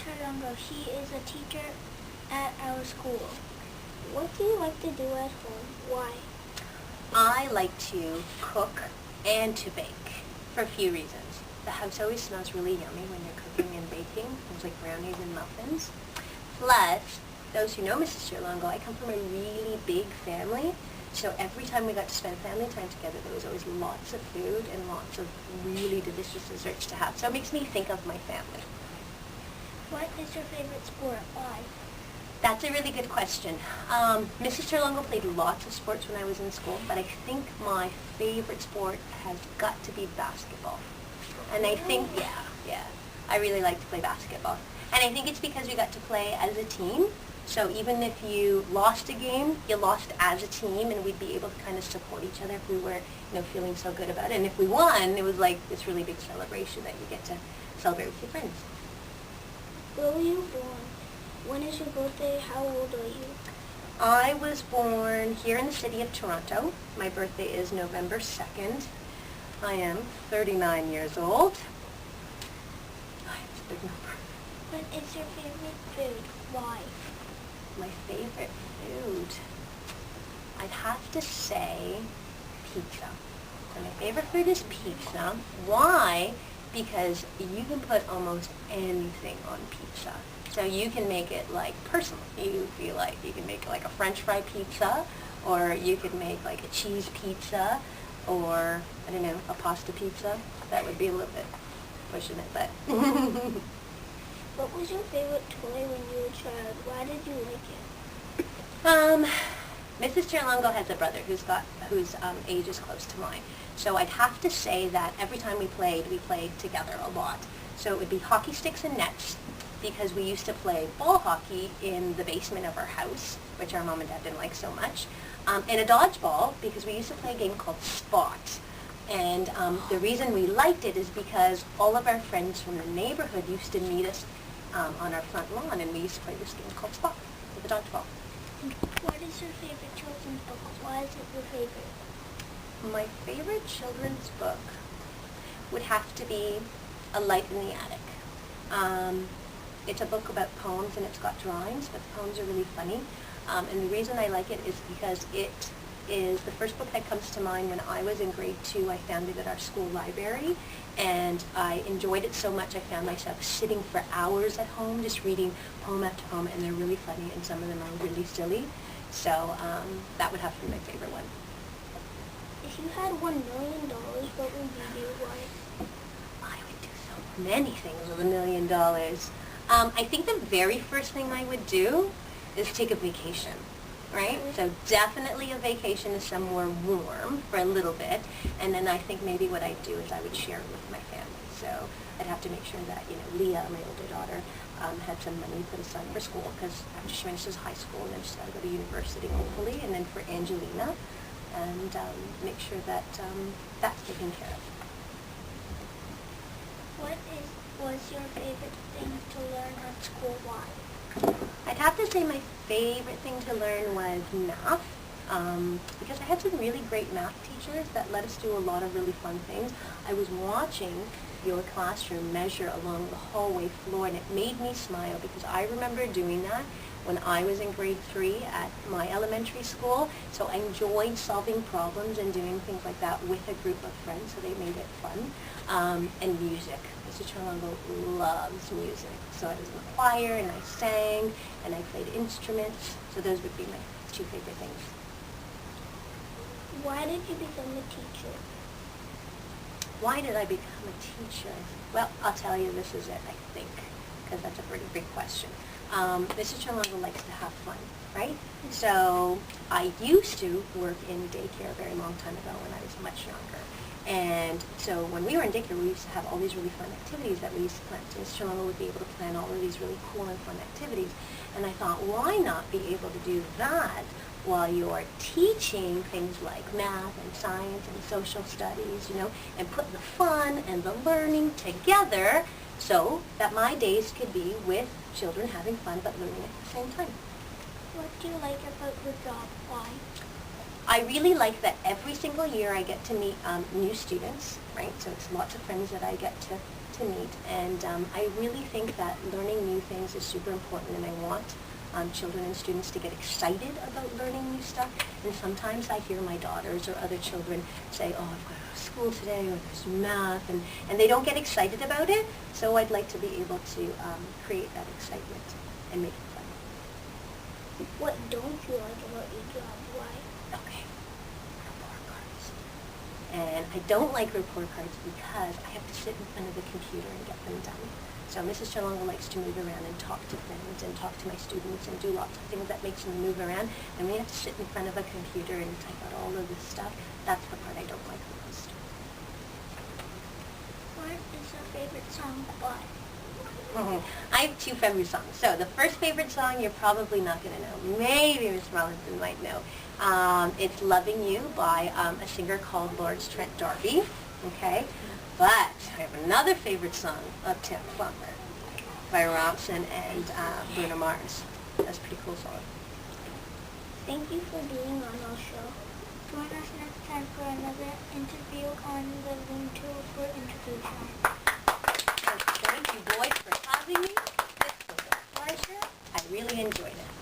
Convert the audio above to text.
Tiralongo. She is a teacher at our school. What do you like to do at home? Why? I like to cook and to bake for a few reasons. The house always smells really yummy when you're cooking and baking, things like brownies and muffins. Plus, those who know Mrs. Tiralongo, I come from a really big family, so every time we got to spend family time together, there was always lots of food and lots of really delicious desserts to have. So it makes me think of my family. What is your favorite sport? Why? That's a really good question. Mrs. Tiralongo played lots of sports when I was in school, but I think my favorite sport has got to be basketball. And I think, yeah, I really like to play basketball. And I think it's because we got to play as a team. So even if you lost a game, you lost as a team, and we'd be able to kind of support each other if we were, feeling so good about it. And if we won, it was like this really big celebration that you get to celebrate with your friends. Where were you born? When is your birthday? How old are you? I was born here in the city of Toronto. My birthday is November 2nd. I am 39 years old. It's a big number. What is your favorite food? Why? My favorite food? I'd have to say pizza. So my favorite food is pizza. Why? Because you can put almost anything on pizza. So you can make it like personal. You feel like you can make like a French fry pizza, or you could make like a cheese pizza, or I don't know, a pasta pizza. That would be a little bit pushing it, but. What was your favorite toy when you were a child? Why did you like it? Mrs. Tiralongo has a brother whose age is close to mine. So I'd have to say that every time we played together a lot. So it would be hockey sticks and nets, because we used to play ball hockey in the basement of our house, which our mom and dad didn't like so much, and a dodgeball, because we used to play a game called Spot. And the reason we liked it is because all of our friends from the neighborhood used to meet us on our front lawn, and we used to play this game called Spot with the dodgeball. What is your favorite children's book? Why is it your favorite? My favorite children's book would have to be A Light in the Attic. It's a book about poems, and it's got drawings, but the poems are really funny. And the reason I like it is because it is the first book that comes to mind. When I was in grade 2, I found it at our school library, and I enjoyed it so much I found myself sitting for hours at home just reading poem after poem, and they're really funny, and some of them are really silly. So that would have to be my favorite one. If you had $1 million, what would you do? Why? I would do so many things with $1 million. I think the very first thing I would do is take a vacation, right? So definitely a vacation is somewhere warm for a little bit, and then I think maybe what I'd do is I would share it with my family. So I'd have to make sure that, Leah, my older daughter, had some money put aside for school, because after she finishes high school, and then she's got to go to university, hopefully, and then for Angelina, and make sure that that's taken care of. What was your favorite thing to learn at school? Why? I'd have to say my favorite thing to learn was math, because I had some really great math teachers that let us do a lot of really fun things. I was watching your classroom measure along the hallway floor, and it made me smile, because I remember doing that when I was in grade 3 at my elementary school. So I enjoyed solving problems and doing things like that with a group of friends, so they made it fun. And music. Mrs. Tiralongo loves music. So I was in the choir, and I sang, and I played instruments. So those would be my 2 favorite things. Why did you become a teacher? Why did I become a teacher? Well, I'll tell you, this is it, I think, because that's a pretty big question. Mrs. Tiralongo likes to have fun, right? So I used to work in daycare a very long time ago when I was much younger. And so when we were in daycare, we used to have all these really fun activities that we used to plan. So Mrs. Tiralongo would be able to plan all of these really cool and fun activities. And I thought, why not be able to do that while you're teaching things like math and science and social studies, and put the fun and the learning together so that my days could be with children having fun but learning at the same time. What do you like about your job? Why? I really like that every single year I get to meet new students, right? So it's lots of friends that I get to meet, and I really think that learning new things is super important, and I want children and students to get excited about learning new stuff. And sometimes I hear my daughters or other children say, oh, I've got to go to school today, or there's math, and they don't get excited about it. So I'd like to be able to create that excitement and make it fun. What don't you like about your job? Why? Okay, report cards. And I don't like report cards because I have to sit in front of the computer and get them done. So Mrs. Tiralongo likes to move around and talk to friends and talk to my students and do lots of things that makes them move around. And we have to sit in front of a computer and type out all of this stuff. That's the part I don't like the most. What is your favorite song? Why? I have two favorite songs. So the first favorite song you're probably not going to know. Maybe Miss Robinson might know. It's Loving You by a singer called Lawrence Trent D'Arby. Okay? But I have another favorite song, Uptown Funk, by Robson and Bruno Mars. That's a pretty cool song. Thank you for being on our show. Join us next time for another interview on the Room 2 for Interview Time. Thank you, boys, for having me. This was a pleasure. I really enjoyed it.